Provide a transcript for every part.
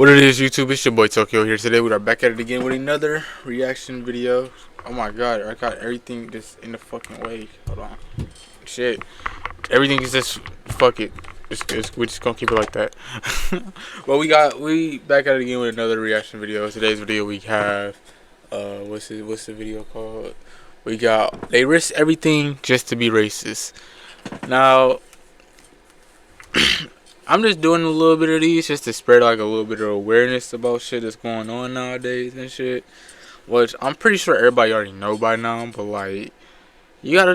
What it is, YouTube? It's your boy Tokyo here. Today we are back at it again with another reaction video. Oh my god, I got everything just in the fucking way. Hold on. Shit. Everything is just fuck it. We're just gonna keep it like that. But we back at it again with another reaction video. Today's video we have what's the video called? We got they risk everything just to be racist. Now I'm just doing a little bit of these just to spread like a little bit of awareness about shit that's going on nowadays and shit, which I'm pretty sure everybody already know by now, but like you gotta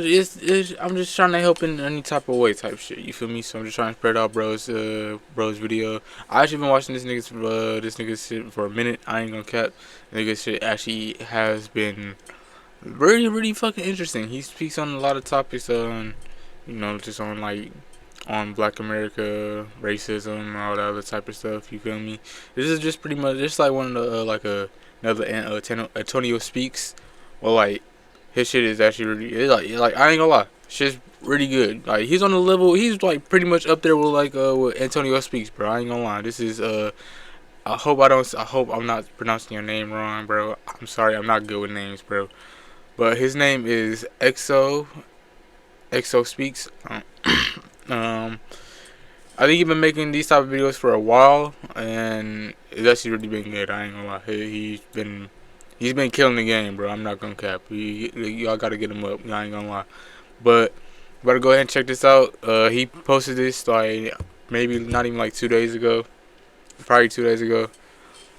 I'm just trying to help in any type of way type shit, you feel me? So I'm just trying to spread out bro's video. I actually been watching this nigga's shit for a minute. I ain't gonna cap. Nigga's shit actually has been really fucking interesting. He speaks on a lot of topics on, you know, just on like on Black America, racism, all that other type of stuff. You feel me? This is just pretty much just like one of the another Antonio Speaks. Well, like his shit is actually really like I ain't gonna lie, shit's really good. Like he's on the level, he's like pretty much up there with like with Antonio Speaks, bro. I ain't gonna lie. This is I hope I'm not pronouncing your name wrong, bro. I'm sorry, I'm not good with names, bro. But his name is XO Speaks. I think he's been making these type of videos for a while, and it's actually really been good. I ain't gonna lie. He's been killing the game, bro. I'm not gonna cap. Y'all gotta get him up. I ain't gonna lie. But better go ahead and check this out. He posted this like maybe not even like 2 days ago, probably 2 days ago.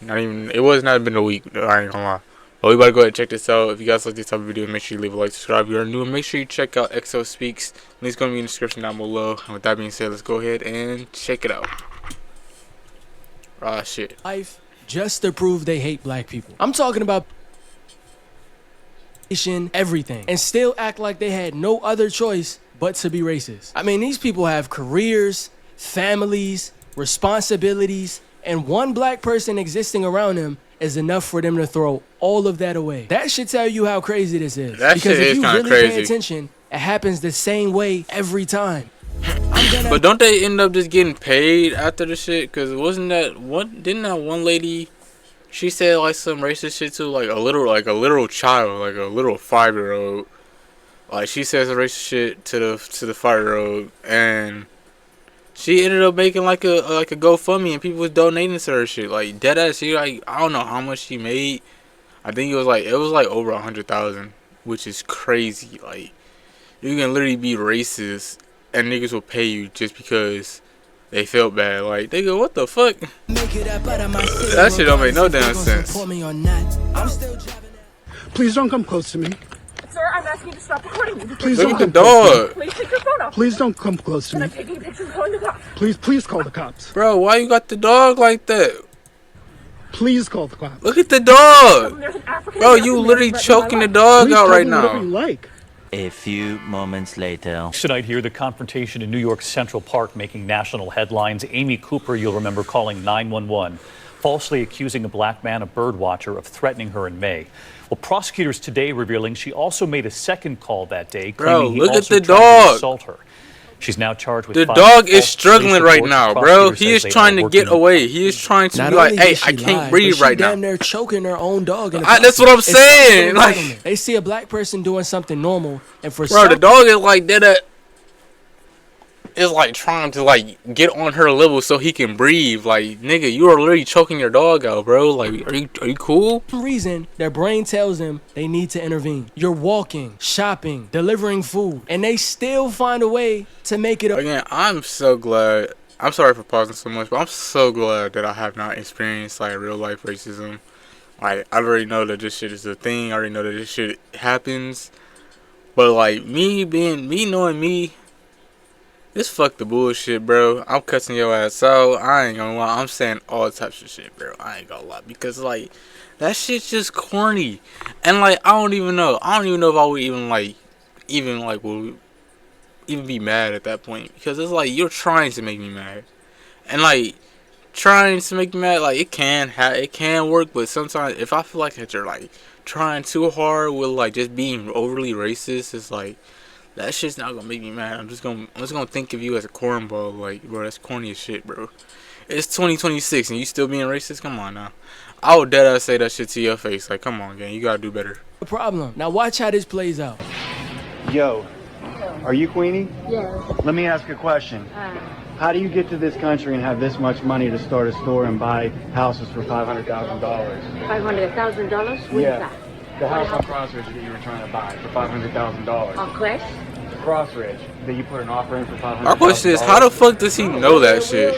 Not even. It was not been a week. I ain't gonna lie. But we better go ahead and check this out. If you guys like this type of video, make sure you leave a like, subscribe if you're new, and make sure you check out XO Speaks. Link's gonna be in the description down below. And with that being said, let's go ahead and check it out. Ah, shit. Life just to prove they hate black people. I'm talking about everything, and still act like they had no other choice but to be racist. I mean, these people have careers, families, responsibilities, and one black person existing around them is enough for them to throw all of that away. That should tell you how crazy this is. That shit is kind of crazy. Because if you really pay attention, it happens the same way every time. But don't they end up just getting paid after the shit? Cause didn't that one lady, she said like some racist shit to like a literal child, like a little 5-year-old. Like she says a racist shit to the 5-year-old, and she ended up making like a GoFundMe, and people was donating to her shit. Like deadass, she like I don't know how much she made. I think it was like over 100,000, which is crazy. Like you can literally be racist and niggas will pay you just because they felt bad. Like they go, what the fuck? That shit don't make no damn sense. Please don't come close to me. Sir, I'm asking you to stop recording me. Please Look don't at the come close to me. dog. Please take your phone off. Please don't come close to And me. I'm taking pictures calling the cops. Please call the cops. Bro, why you got the dog like that? Please call the cops. Look at the dog. There's an African Bro, you literally choking the dog Please out tell right me whatever you now. like. A few moments later. Tonight here, the confrontation in New York's Central Park making national headlines. Amy Cooper, you'll remember, calling 911, falsely accusing a black man, a bird watcher, of threatening her in May. Well, prosecutors today revealing she also made a second call that day, claiming he look at also the tried to dog. assault her. She's now charged with The 5 dog is false struggling police right reports. now, bro. Prosecutors He say is they trying are to get working- away. He is trying to Not be like, only hey, did she I can't lie, breathe but right she now. damn near choking her own dog. In the That's what I'm It's saying. also Like, entitlement. They see a black person doing something normal, and for bro, some the dog is like that. Is like trying to like get on her level so he can breathe. Like, nigga, you are literally choking your dog out, bro. Like, are you cool? reason, their brain tells them they need to intervene. You're walking, shopping, delivering food, and they still find a way to make it. Again, I'm so glad. I'm sorry for pausing so much, but I'm so glad that I have not experienced like real life racism. Like, I already know that this shit is a thing. I already know that this shit happens. But like me knowing me, it's fuck the bullshit, bro. I'm cussing your ass out. I ain't gonna lie. I'm saying all types of shit, bro. I ain't gonna lie, because like that shit's just corny, and like I don't even know. I don't even know if I would even be mad at that point, because it's like you're trying to make me mad, and like trying to make me mad, like it can work, but sometimes if I feel like that you're like trying too hard with like just being overly racist, it's like that shit's not gonna make me mad. I'm just gonna think of you as a cornball. Like, bro, that's corny as shit, bro. It's 2026 and you still being racist? Come on now. I would deadass say that shit to your face. Like, come on, gang. You gotta do better. The problem. Now watch how this plays out. Yo, are you Queenie? Yes. Let me ask you a question. How do you get to this country and have this much money to start a store and buy houses for $500,000? $500,000? What is that? The house on Crossridge that you were trying to buy for $500,000. On Quest? Crossridge that you put an offer in for $500,000. My question is, how the fuck does he know that shit?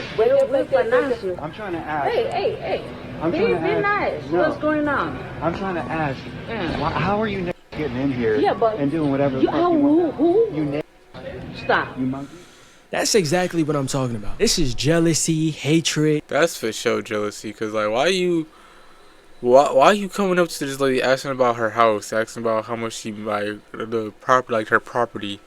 I'm trying to ask. Hey. I'm Be trying to ask. nice. No. What's going on? I'm trying to ask. Yeah. How are you getting in here but and doing whatever the you, fuck you want? who? You Stop. You monkey. That's exactly what I'm talking about. This is jealousy, hatred. That's for sure jealousy. Cause like, why are you coming up to this lady asking about her house, asking about how much she like the property, like her property?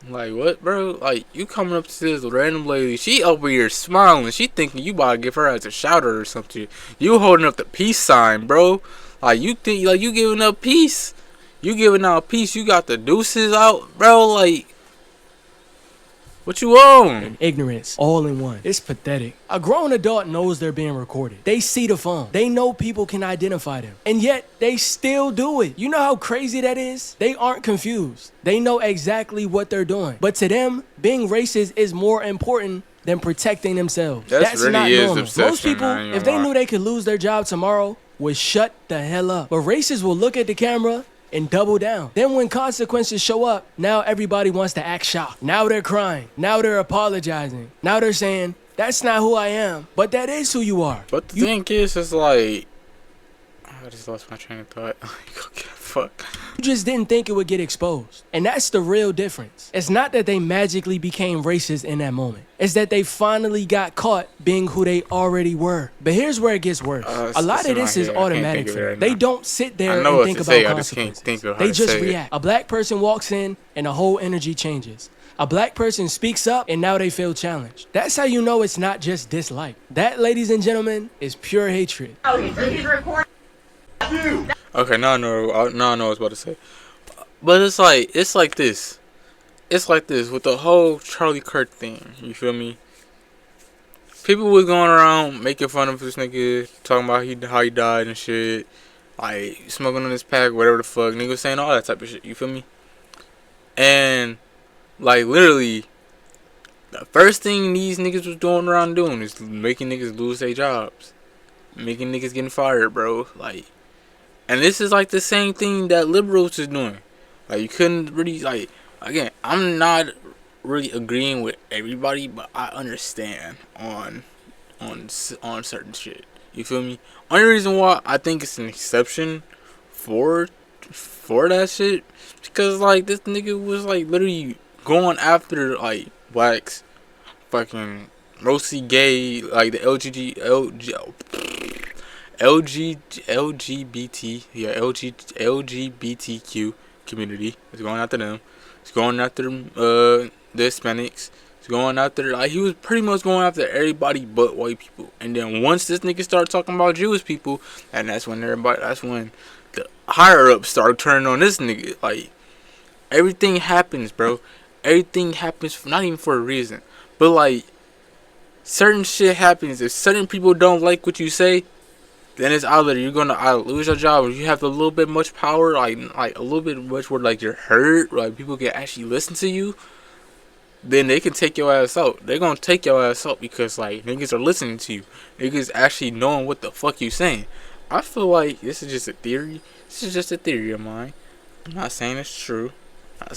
Like what, bro? Like you coming up to this random lady, she over here smiling, she thinking you about to give her as a shouter or something. You holding up the peace sign, bro. Like you think like you giving up peace. You giving out peace. You got the deuces out, bro. Like. What you on? And ignorance all in one. It's pathetic. A grown adult knows they're being recorded. They see the phone. They know people can identify them. And yet, they still do it. You know how crazy that is? They aren't confused. They know exactly what they're doing. But to them, being racist is more important than protecting themselves. That's really not is normal. obsession, Most people, if they knew they could lose their job tomorrow, would shut the hell up. But racists will look at the camera and double down. Then when consequences show up, now everybody wants to act shocked. Now they're crying. Now they're apologizing. Now they're saying, that's not who I am, but that is who you are. But the thing is, it's like, I just lost my train of thought. Okay, fuck. You just didn't think it would get exposed. And that's the real difference. It's not that they magically became racist in that moment. It's that they finally got caught being who they already were. But here's where it gets worse. A lot of this is automatic for them. They don't sit there and think about consequences. They just react. A black person walks in and the whole energy changes. A black person speaks up and now they feel challenged. That's how you know it's not just dislike. That, ladies and gentlemen, is pure hatred. Okay, now I know what I was about to say. But it's like this. It's like this with the whole Charlie Kirk thing. You feel me? People was going around making fun of this nigga, talking about how he died and shit. Like, smoking on his pack, whatever the fuck. Niggas saying all that type of shit. You feel me? And, like, literally, the first thing these niggas was doing around doing is making niggas lose their jobs. Making niggas getting fired, bro. Like, and this is like the same thing that liberals is doing. Like, you couldn't really, like, again, I'm not really agreeing with everybody, but I understand on certain shit. You feel me? Only reason why I think it's an exception for that shit, because like this nigga was like literally going after like blacks, fucking mostly gay, like the LGBTQ community. It's going after them. It's going after the Hispanics. It's going after, like, he was pretty much going after everybody but white people. And then once this nigga started talking about Jewish people, and that's when the higher ups started turning on this nigga. Like, everything happens, bro. Everything happens not even for a reason, but like certain shit happens. If certain people don't like what you say, then it's either you're gonna either lose your job or you have a little bit much power, like a little bit much where like you're heard, like people can actually listen to you. Then they can take your ass out. They're gonna take your ass out because like niggas are listening to you. Niggas actually knowing what the fuck you saying. I feel like this is just a theory. This is just a theory of mine. I'm not saying it's true. But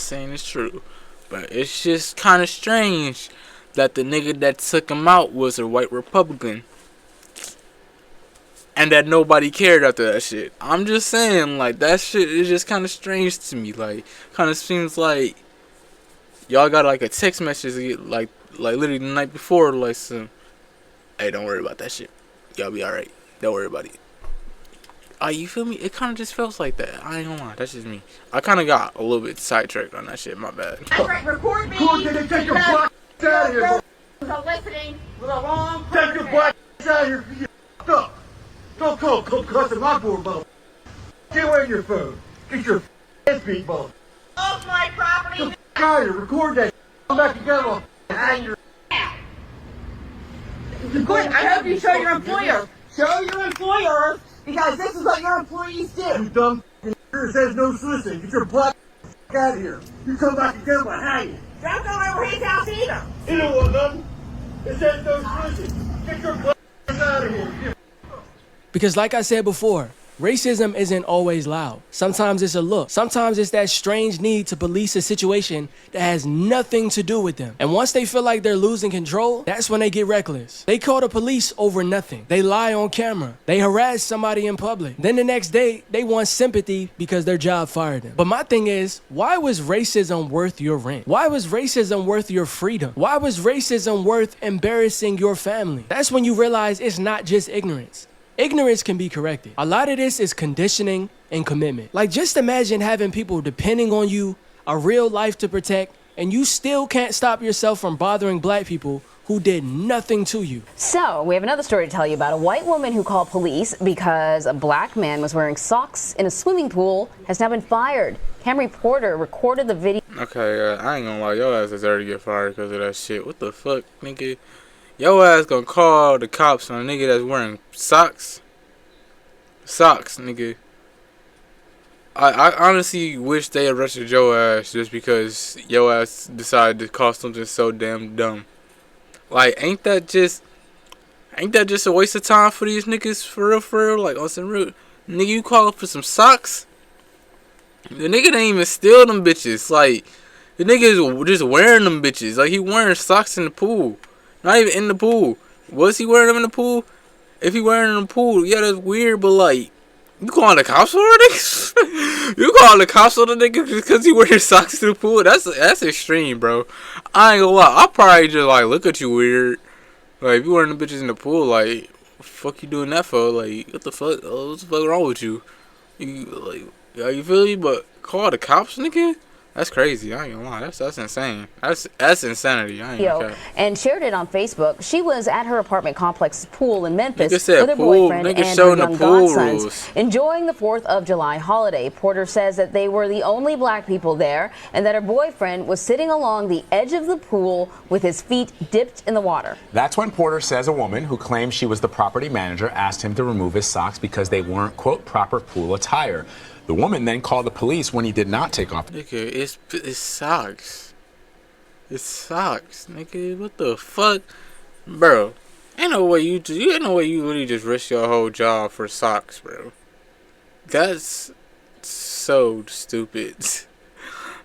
it's just kind of strange that the nigga that took him out was a white Republican. And that nobody cared after that shit. I'm just saying, like, that shit is just kind of strange to me. Like, kind of seems like y'all got, like, a text message, like literally the night before, like, some, hey, don't worry about that shit. Y'all be alright. Don't worry about it. You feel me? It kind of just feels like that. I ain't gonna lie. That's just me. I kind of got a little bit sidetracked on that shit. My bad. That's right, record me. Take your black ass out of here. So listening with a long Take your black ass out of here. You f***ed up. Don't come cussing my board, mother. Get away from your phone. Get your ass beat, mother. off my property. Get out of here. Record that. Come back together. Hang your Good. I hope you show your employer. Show your employer, because this is what your employees do. You dumb it says no soliciting. Get your black out of here. You come back again, but hang. Don't go over his house either. You don't want nothing. It says no soliciting. Get your black out of here. Because like I said before, racism isn't always loud. Sometimes it's a look. Sometimes it's that strange need to police a situation that has nothing to do with them. And once they feel like they're losing control, that's when they get reckless. They call the police over nothing. They lie on camera. They harass somebody in public. Then the next day, they want sympathy because their job fired them. But my thing is, why was racism worth your rent? Why was racism worth your freedom? Why was racism worth embarrassing your family? That's when you realize it's not just ignorance. Ignorance can be corrected. A lot of this is conditioning and commitment. Like, just imagine having people depending on you, a real life to protect, and you still can't stop yourself from bothering black people who did nothing to you. So, we have another story to tell you about. A white woman who called police because a black man was wearing socks in a swimming pool has now been fired. Camry Porter recorded the video. Okay, I ain't gonna lie, your ass deserve to get fired because of that shit. What the fuck, nigga? Your ass gonna call the cops on a nigga that's wearing socks? Socks, nigga. I honestly wish they arrested your ass just because your ass decided to call something so damn dumb. Like, ain't that just a waste of time for these niggas, for real? Like, on some real, nigga, you calling for some socks? The nigga didn't even steal them bitches. Like, the nigga is just wearing them bitches. Like, he wearing socks in the pool. Not even in the pool. Was he wearing them in the pool? If he wearing them in the pool, yeah, that's weird, but like, you calling the cops on the niggas? You calling the cops on the nigga because he wearing socks in the pool? That's extreme, bro. I ain't gonna lie. I'll probably just like look at you weird. Like, if you wearing the bitches in the pool, like, what the fuck you doing that for? Like, what the fuck? Oh, what the fuck wrong with you? You like, yeah, you feel me? But call the cops, nigga? That's crazy. I ain't gonna lie. That's insane. That's insanity. I ain't gonna care. And shared it on Facebook. She was at her apartment complex's pool in Memphis with her pool, boyfriend and her young godsons, enjoying the 4th of July holiday. Porter says that they were the only black people there and that her boyfriend was sitting along the edge of the pool with his feet dipped in the water. That's when Porter says a woman who claims she was the property manager asked him to remove his socks because they weren't, quote, proper pool attire. The woman then called the police when he did not take off. Nigga, it's socks. It's socks, nigga. What the fuck, bro? Ain't no way you really just risk your whole job for socks, bro. That's so stupid.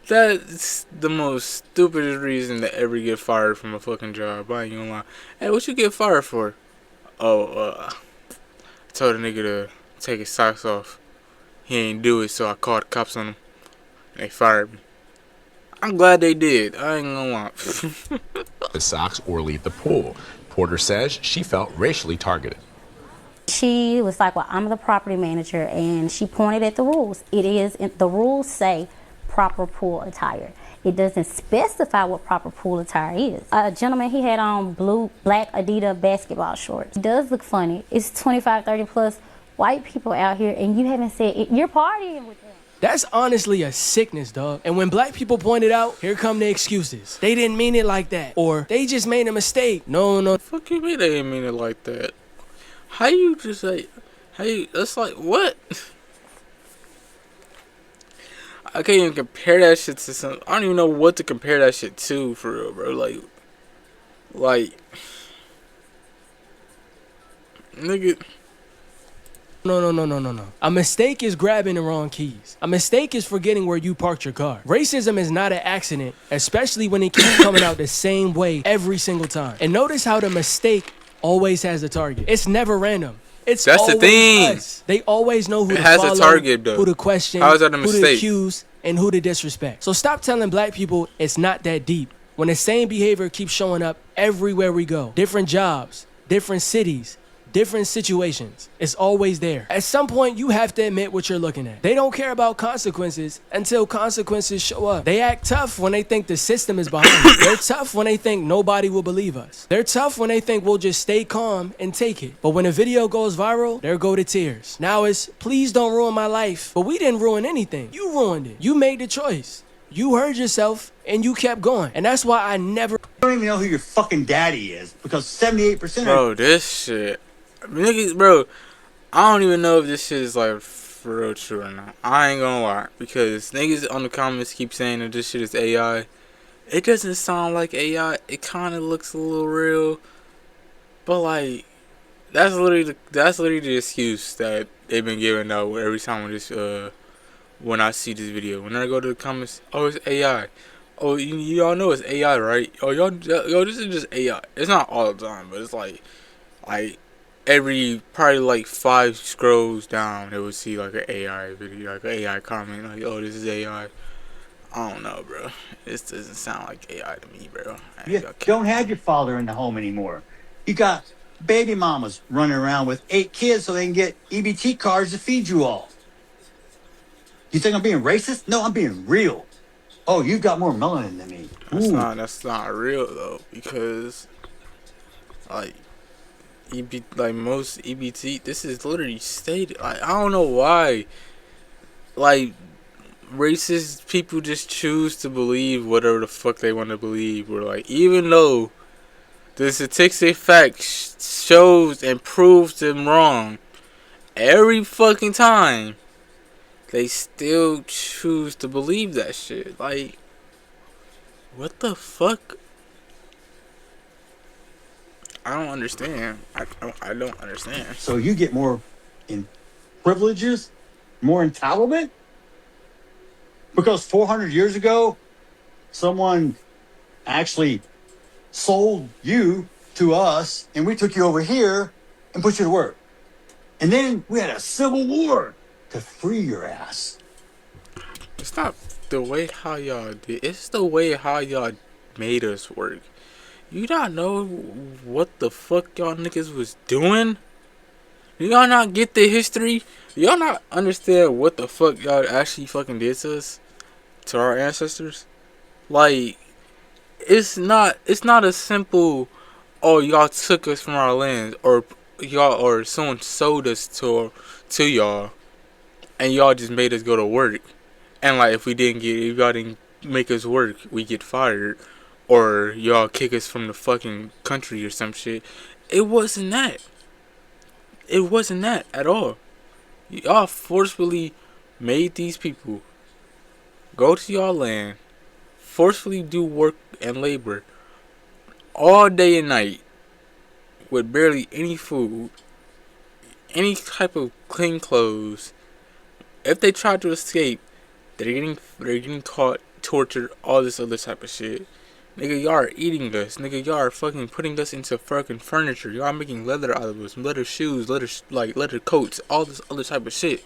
That's the most stupidest reason to ever get fired from a fucking job. I ain't gonna lie. Hey, what you get fired for? Oh, I told a nigga to take his socks off. He ain't do it, so I called the cops on him. They fired me. I'm glad they did. I ain't gonna lie. The socks or leave the pool. Porter says she felt racially targeted. She was like, well, I'm the property manager, and she pointed at the rules. The rules say proper pool attire. It doesn't specify what proper pool attire is. A gentleman, he had on black Adidas basketball shorts. It does look funny. It's 25, 30 plus white people out here, and you haven't said it. You're partying with them. That's honestly a sickness, dog. And when black people point it out, here come the excuses. They didn't mean it like that. Or they just made a mistake. No. Fuck you mean they didn't mean it like that? How you just say, that's like, what? I can't even compare that shit to something. I don't even know what to compare that shit to, for real, bro. Like, nigga. No. A mistake is grabbing the wrong keys. A mistake is forgetting where you parked your car. Racism is not an accident, especially when it keeps coming out the same way every single time. And notice how the mistake always has a target. It's never random. That's the thing. Us. They always know who to follow, a target, though. Who to question, how is that a mistake? Who to accuse, and who to disrespect. So stop telling black people it's not that deep when the same behavior keeps showing up everywhere we go. Different jobs, different cities, different situations. It's always there. At some point, you have to admit what you're looking at. They don't care about consequences until consequences show up. They act tough when they think the system is behind them. They're tough when they think nobody will believe us. They're tough when they think we'll just stay calm and take it. But when a video goes viral, there go the tears. Now it's, please don't ruin my life. But we didn't ruin anything. You ruined it. You made the choice. You heard yourself and you kept going. And that's why I never don't even know who your fucking daddy is because 78% Bro, this shit, niggas, bro. I don't even know if this shit is like for real true or not. I ain't gonna lie, because niggas on the comments keep saying that this shit is AI. It doesn't sound like AI. It kind of looks a little real, but like that's literally the excuse that they've been giving out every time when I see this video. When I go to the comments, oh, it's AI. Oh, y'all know it's AI, right? Oh, yo, this is just AI. It's not all the time, but it's like every probably like 5 scrolls down, they would see like an AI video, like an AI comment, like, oh, this is AI. I don't know, bro. This doesn't sound like AI to me, bro. You don't have your father in the home anymore. You got baby mamas running around with 8 kids so they can get EBT cards to feed you all. You think I'm being racist? No, I'm being real. Oh, you've got more melanin than me. That's not real though, because like most EBT, this is literally stated. Like, I don't know why, like, racist people just choose to believe whatever the fuck they want to believe. Or like, even though the statistic fact shows and proves them wrong every fucking time, they still choose to believe that shit. Like, what the fuck? I don't understand. I don't understand. So you get more in privileges, more entitlement? Because 400 years ago, someone actually sold you to us, and we took you over here and put you to work. And then we had a civil war to free your ass. It's not the way how y'all did. It's the way how y'all made us work. You not know what the fuck y'all niggas was doing? Do y'all not get the history? Do y'all not understand what the fuck y'all actually fucking did to us? To our ancestors? Like, it's not a simple, oh, y'all took us from our lands, or someone sold us to y'all, and y'all just made us go to work. And like, if y'all didn't make us work, we get fired, or y'all kick us from the fucking country or some shit. It wasn't that. It wasn't that at all. Y'all forcefully made these people go to y'all land, forcefully do work and labor all day and night with barely any food, any type of clean clothes. If they try to escape, they're getting caught, tortured, all this other type of shit. Nigga, y'all are eating us. Nigga, y'all are fucking putting us into fucking furniture. Y'all are making leather out of us, leather shoes, leather coats, all this other type of shit.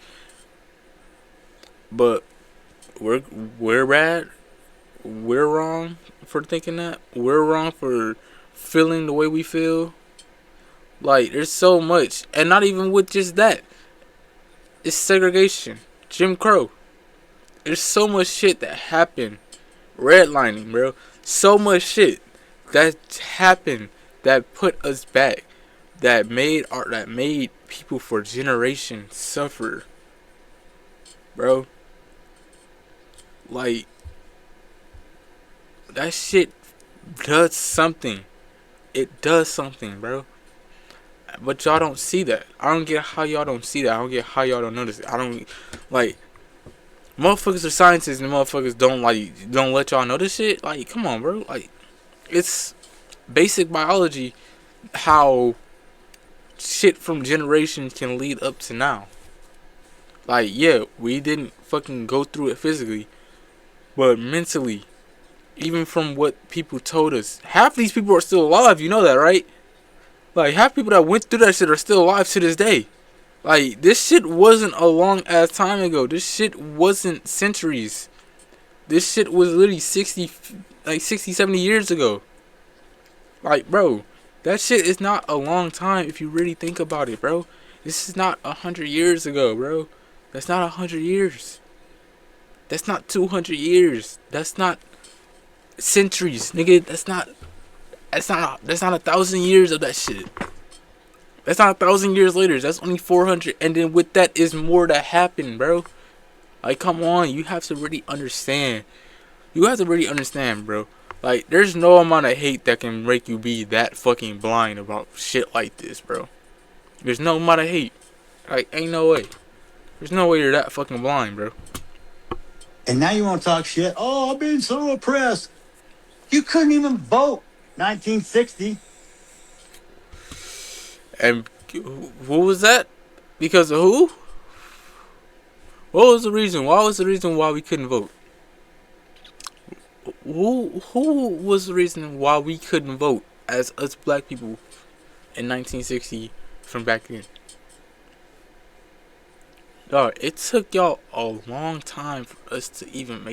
But we're bad. We're wrong for thinking that. We're wrong for feeling the way we feel. Like, there's so much, and not even with just that. It's segregation, Jim Crow. There's so much shit that happened. Redlining, bro. So much shit that happened that put us back. That made people for generations suffer. Bro. Like, that shit does something. It does something, bro. But y'all don't see that. I don't get how y'all don't see that. I don't get how y'all don't notice it. I don't, like, motherfuckers are scientists and motherfuckers don't let y'all know this shit. Like, come on, bro. Like, it's basic biology how shit from generations can lead up to now. Like, yeah, we didn't fucking go through it physically, but mentally, even from what people told us, half these people are still alive. You know that, right? Like, half people that went through that shit are still alive to this day. Like, this shit wasn't a long ass time ago. This shit wasn't centuries. This shit was literally 60, 70 years ago. Like, bro, that shit is not a long time if you really think about it, bro. This is not 100 years ago, bro. That's not 100 years. That's not 200 years. That's not centuries, nigga. That's not 1,000 years of that shit. That's not 1,000 years later. That's only 400. And then with that is more that happened, bro. Like, come on. You have to really understand. You have to really understand, bro. Like, there's no amount of hate that can make you be that fucking blind about shit like this, bro. There's no amount of hate. Like, ain't no way. There's no way you're that fucking blind, bro. And now you want to talk shit? Oh, I'm being so oppressed. You couldn't even vote 1960. And who was that? Because of who? What was the reason? Why was the reason why we couldn't vote? Who was the reason why we couldn't vote as us black people in 1960 from back then? Dog, it took y'all a long time for us to even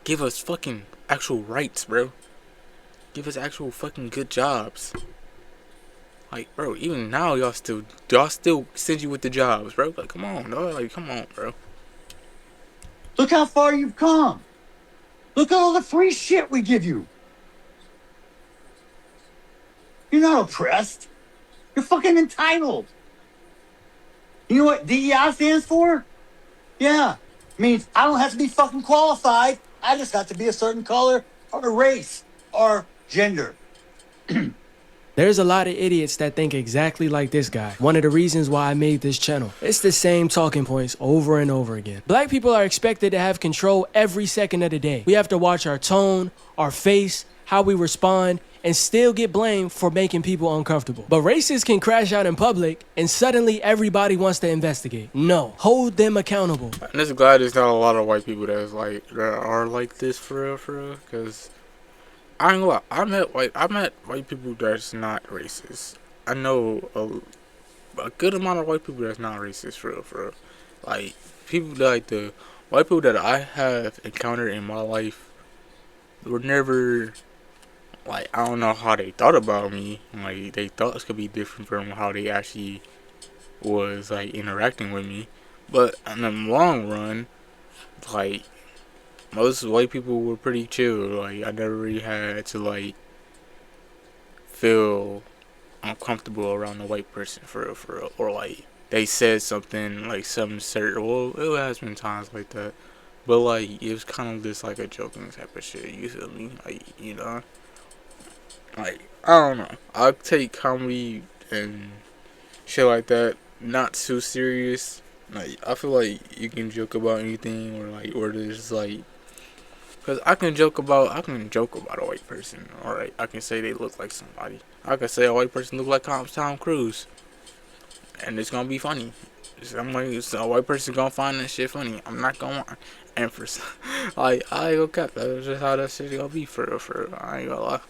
give us fucking actual rights, bro. Give us actual fucking good jobs. Like, bro, even now y'all still send you with the jobs, bro. Like, come on, dog. Like, come on, bro. Look how far you've come. Look at all the free shit we give you. You're not oppressed. You're fucking entitled. You know what DEI stands for? Yeah. Means I don't have to be fucking qualified. I just got to be a certain color or race or gender. There's a lot of idiots that think exactly like this guy. One of the reasons why I made this channel. It's the same talking points over and over again. Black people are expected to have control every second of the day. We have to watch our tone, our face, how we respond, and still get blamed for making people uncomfortable. But racists can crash out in public and suddenly everybody wants to investigate. No, hold them accountable. I'm just glad there's not a lot of white people that are like this for real, because I ain't gonna lie, I met white people that's not racist. I know a good amount of white people that's not racist for real. Like, people like the white people that I have encountered in my life were never, like, I don't know how they thought about me. Like, they thought it could be different from how they actually was, like, interacting with me. But in the long run, like, most white people were pretty chill. Like, I never really had to, like, feel uncomfortable around a white person for real. Or, like, they said something, like, something certain. Well, it has been times like that. But, like, it was kind of just, like, a joking type of shit. You feel me? Like, you know? Like, I don't know. I take comedy and shit like that not too serious. Like, I feel like you can joke about anything, or there's, like, because I can joke about a white person. Alright, I can say they look like somebody. I can say a white person look like Tom Cruise, and it's gonna be funny. I'm like, so a white person gonna find that shit funny. I'm not gonna, and for like, I ain't gonna cap. That's just how that shit gonna be for real. I ain't gonna lie.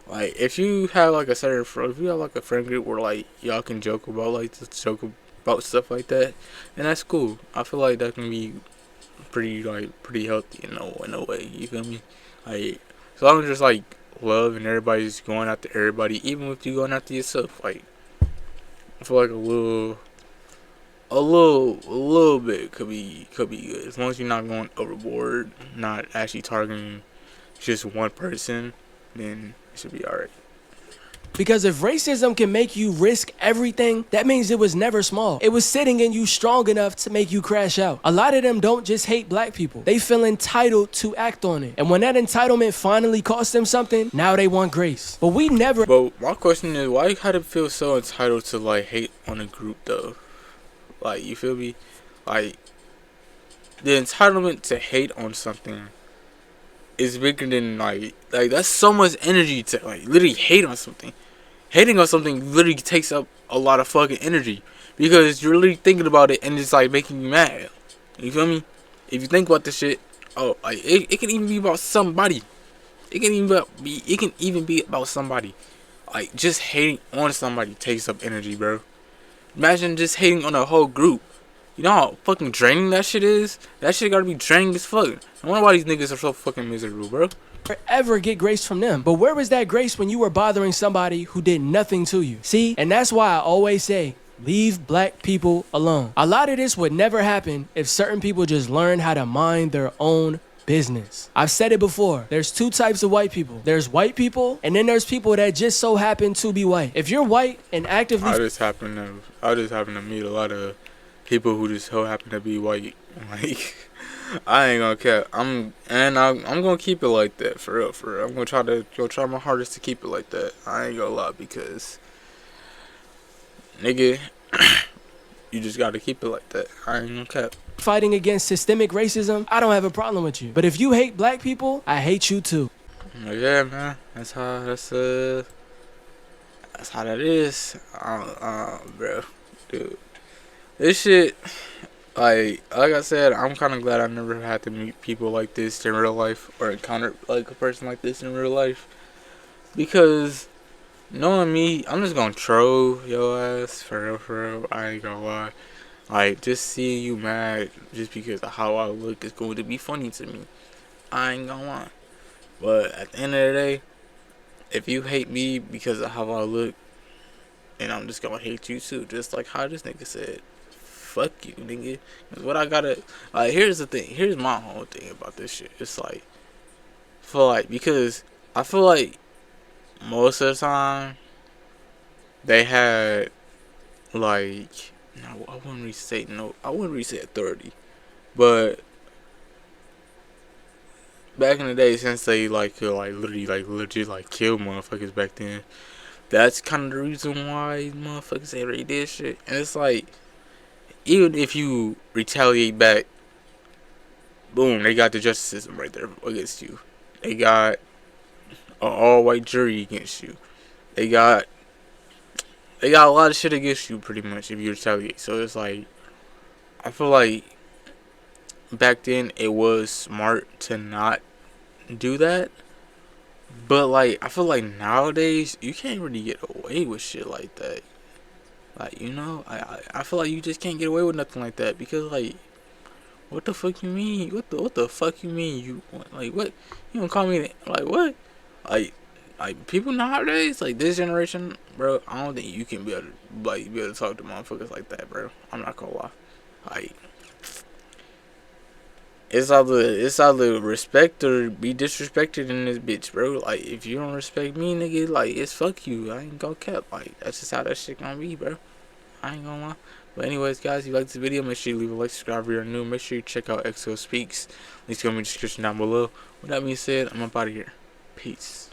Like, if you have like a friend group where like y'all can joke about stuff like that, then that's cool. I feel like that can be pretty healthy in a way. You feel me? Like, as long as there's like love and everybody's going after everybody, even if you going after yourself, like, I feel like a little bit could be good, as long as you're not going overboard, not actually targeting just one person, then it should be alright. Because if racism can make you risk everything, that means it was never small. It was sitting in you strong enough to make you crash out. A lot of them don't just hate black people. They feel entitled to act on it. And when that entitlement finally costs them something, now they want grace. But we never... But my question is, why you gotta feel so entitled to, like, hate on a group, though? Like, you feel me? Like, the entitlement to hate on something is bigger than, like that's so much energy to, like, literally hate on something. Hating on something literally takes up a lot of fucking energy, because you're literally thinking about it and it's, like, making you mad. You feel me? If you think about this shit, oh, like, it can even be about somebody. It can even be about somebody. Like, just hating on somebody takes up energy, bro. Imagine just hating on a whole group. You know how fucking draining that shit is? That shit gotta be draining as fuck. I wonder why these niggas are so fucking miserable, bro. ever get grace from them. But where was that grace when you were bothering somebody who did nothing to you? See, and that's why I always say, leave black people alone. A lot of this would never happen if certain people just learned how to mind their own business. I've said it before. There's two types of white people. There's white people, and then there's people that just so happen to be white. If you're white and actively... I just happen to meet a lot of people who just so happen to be white. Like, I ain't gonna cap. I'm gonna keep it like that for real, for real. I'm gonna try my hardest to keep it like that. I ain't gonna lie because, nigga, you just gotta keep it like that. I ain't gonna cap. Fighting against systemic racism, I don't have a problem with you. But if you hate black people, I hate you too. Yeah, man. That's how that is. Bro, dude, this shit. Like I said, I'm kind of glad I never had to meet people like this in real life or encounter like a person like this in real life. Because knowing me, I'm just gonna troll your ass for real, for real. I ain't gonna lie. Like just seeing you mad just because of how I look is going to be funny to me. I ain't gonna lie. But at the end of the day, if you hate me because of how I look, and I'm just gonna hate you too, just like how this nigga said. Fuck you, nigga. Cause what I gotta, like, here's the thing. Here's my whole thing about this shit. It's like, because I feel like most of the time they had like, no, I wouldn't really say authority, but back in the day, since they could literally legit kill motherfuckers back then, that's kind of the reason why motherfuckers ain't really did shit. And it's like, even if you retaliate back, boom, they got the justice system right there against you. They got an all-white jury against you. They got a lot of shit against you, pretty much, if you retaliate. So it's like, I feel like back then it was smart to not do that. But I feel like nowadays you can't really get away with shit like that. I feel like you just can't get away with nothing like that because what the fuck you mean? What the fuck you mean? You what? You don't call me what? People nowadays, this generation, bro. I don't think you can be able to talk to motherfuckers like that, bro. I'm not gonna lie. It's either respect or be disrespected in this bitch, bro. If you don't respect me, nigga, it's fuck you. I ain't gonna cap. That's just how that shit gonna be, bro. I ain't gonna lie. But anyways, guys, if you like this video, make sure you leave a like, subscribe if you're new. Make sure you check out XO Speaks. Links gonna be in the description down below. With that being said, I'm up out of here. Peace.